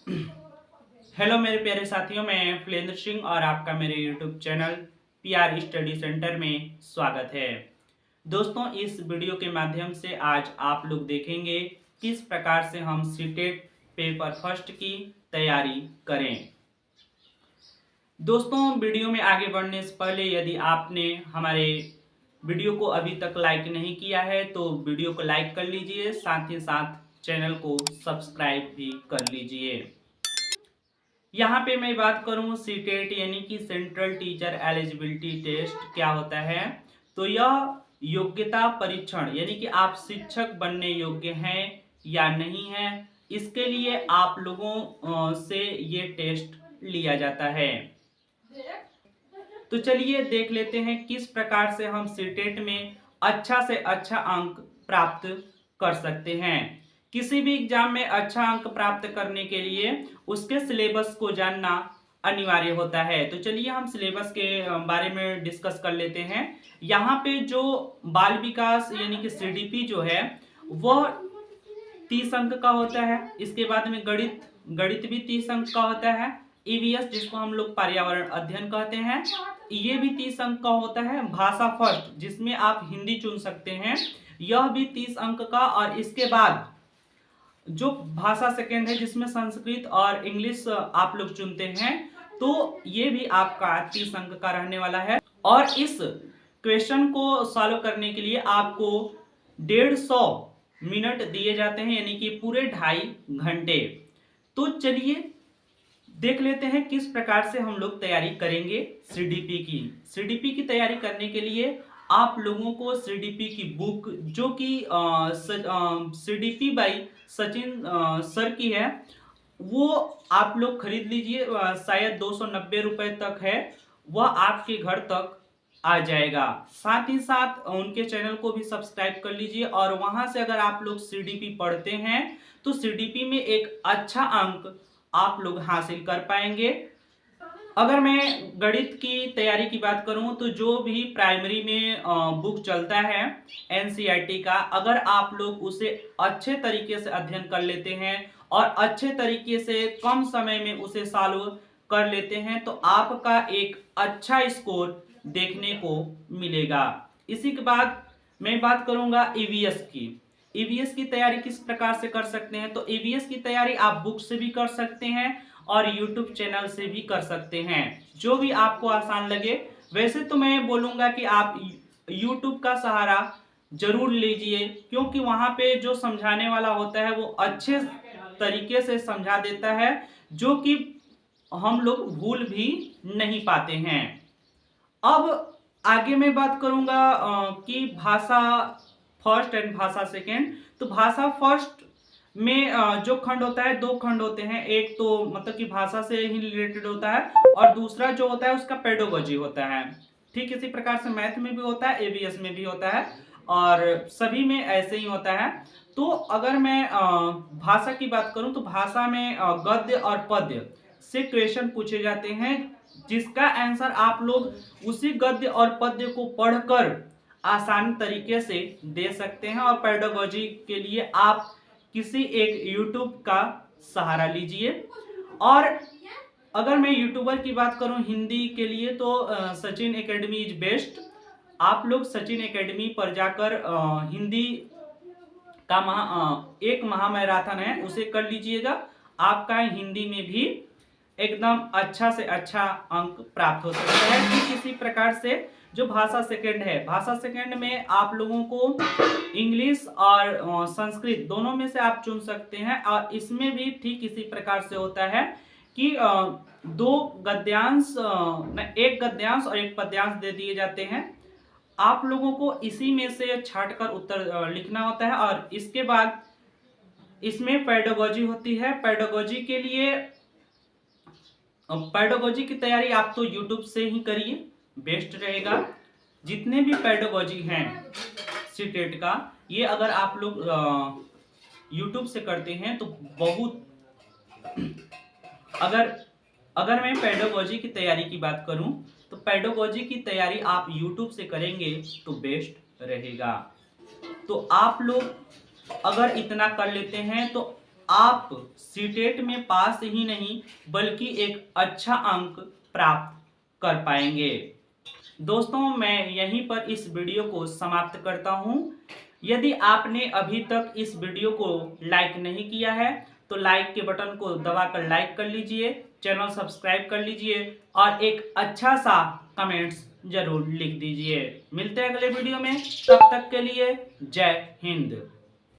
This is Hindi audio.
हेलो मेरे प्यारे साथियों, मैं फुलेंद्र सिंह और आपका मेरे YouTube channel PR study centre में स्वागत है। दोस्तों, इस वीडियो के माध्यम से आज आप लोग देखेंगे किस प्रकार से हम सीटेट पेपर फर्स्ट की तैयारी करें। दोस्तों, वीडियो में आगे बढ़ने से पहले यदि आपने हमारे वीडियो को अभी तक लाइक नहीं किया है तो वीडियो को लाइक कर लीजिए, साथ ही साथ चैनल को सब्सक्राइब भी कर लीजिए। यहाँ पे मैं बात करूँ सीटेट यानी कि सेंट्रल टीचर एलिजिबिलिटी टेस्ट क्या होता है, तो यह योग्यता परीक्षण यानी कि आप शिक्षक बनने योग्य हैं या नहीं हैं, इसके लिए आप लोगों से ये टेस्ट लिया जाता है। तो चलिए देख लेते हैं किस प्रकार से हम सीटेट में अच्छा से अच्छा अंक प्राप्त कर सकते हैं। किसी भी एग्जाम में अच्छा अंक प्राप्त करने के लिए उसके सिलेबस को जानना अनिवार्य होता है। तो चलिए हम सिलेबस के बारे में डिस्कस कर लेते हैं। यहाँ पे जो बाल विकास यानी कि सीडीपी जो है वह 30 अंक का होता है। इसके बाद में गणित भी 30 अंक का होता है। ईवीएस जिसको हम लोग पर्यावरण अध्ययन कहते हैं, ये भी 30 अंक का होता है। भाषा फर्स्ट जिसमें आप हिंदी चुन सकते हैं, यह भी 30 अंक का। और इसके बाद जो भाषा सेकेंड है जिसमें संस्कृत और इंग्लिश आप लोग चुनते हैं, तो ये भी आपका 30 अंक का रहने वाला है। और इस क्वेश्चन को सॉल्व करने के लिए आपको 150 मिनट दिए जाते हैं, यानी कि पूरे 2.5 घंटे। तो चलिए देख लेते हैं किस प्रकार से हम लोग तैयारी करेंगे सीडीपी की। सीडीपी की तैयारी करने के लिए आप लोगों को सीडीपी की बुक जो कि सीडीपी बाई सचिन सर की है, वो आप लोग खरीद लीजिए। शायद 290 रुपए तक है, वह आपके घर तक आ जाएगा। साथ ही साथ उनके चैनल को भी सब्सक्राइब कर लीजिए। और वहां से अगर आप लोग सीडीपी पढ़ते हैं तो सीडीपी में एक अच्छा अंक आप लोग हासिल कर पाएंगे। अगर मैं गणित की तैयारी की बात करूं तो जो भी प्राइमरी में बुक चलता है एनसीईआरटी का, अगर आप लोग उसे अच्छे तरीके से अध्ययन कर लेते हैं और अच्छे तरीके से कम समय में उसे सॉल्व कर लेते हैं तो आपका एक अच्छा स्कोर देखने को मिलेगा। इसी के बाद मैं बात करूंगा ईवीएस की। ईवीएस की तैयारी किस प्रकार से कर सकते हैं, तो ईवीएस की तैयारी आप बुक से भी कर सकते हैं और यूट्यूब चैनल से भी कर सकते हैं, जो भी आपको आसान लगे। वैसे तो मैं बोलूंगा कि आप यूट्यूब का सहारा जरूर लीजिए, क्योंकि वहां पे जो समझाने वाला होता है वो अच्छे तरीके से समझा देता है, जो कि हम लोग भूल भी नहीं पाते हैं। अब आगे मैं बात करूंगा कि भाषा फर्स्ट एंड भाषा सेकेंड। तो भाषा फर्स्ट में जो खंड होता है, 2 खंड होते हैं। एक तो मतलब कि भाषा से ही रिलेटेड होता है और दूसरा जो होता है उसका पेडोलॉजी होता है। ठीक इसी प्रकार से मैथ में भी होता है, एबीएस में भी होता है और सभी में ऐसे ही होता है। तो अगर मैं भाषा की बात करूं तो भाषा में गद्य और पद्य से क्वेश्चन पूछे जाते हैं, जिसका आंसर आप लोग उसी गद्य और पद्य को पढ़कर आसान तरीके से दे सकते हैं। और पेडागोजी के लिए आप किसी एक यूट्यूब का सहारा लीजिए। और अगर मैं यूट्यूबर की बात करूं हिंदी के लिए तो सचिन एकेडमी इज बेस्ट। आप लोग सचिन एकेडमी पर जाकर हिंदी का एक महामैराथन है उसे कर लीजिएगा। आपका हिंदी में भी एकदम अच्छा से अच्छा अंक प्राप्त हो सकता है। ठीक इसी प्रकार से जो भाषा सेकंड है, भाषा सेकंड में आप लोगों को इंग्लिश और संस्कृत दोनों में से आप चुन सकते हैं। और इसमें भी ठीक इसी प्रकार से होता है कि 2 गद्यांश, एक गद्यांश और एक पद्यांश दे दिए जाते हैं। आप लोगों को इसी में से छांटकर उत्तर लिखना होता है। और इसके बाद इसमें पेडागोजी होती है। पेडागोजी के लिए पेडागोजी की तैयारी आप तो यूट्यूब से ही करिए, बेस्ट रहेगा। जितने भी पेडागोजी हैं सीटेट का, ये अगर आप लोग यूट्यूब से करते हैं तो बहुत अगर मैं पेडागोजी की तैयारी की बात करूं तो पेडागोजी की तैयारी आप यूट्यूब से करेंगे तो बेस्ट रहेगा। तो आप लोग अगर इतना कर लेते हैं तो आप सीटेट में पास ही नहीं बल्कि एक अच्छा अंक प्राप्त कर पाएंगे। दोस्तों, मैं यहीं पर इस वीडियो को समाप्त करता हूं। यदि आपने अभी तक इस वीडियो को लाइक नहीं किया है तो लाइक के बटन को दबाकर लाइक कर लीजिए, चैनल सब्सक्राइब कर लीजिए और एक अच्छा सा कमेंट्स जरूर लिख दीजिए। मिलते हैं अगले वीडियो में, तब तक के लिए जय हिंद।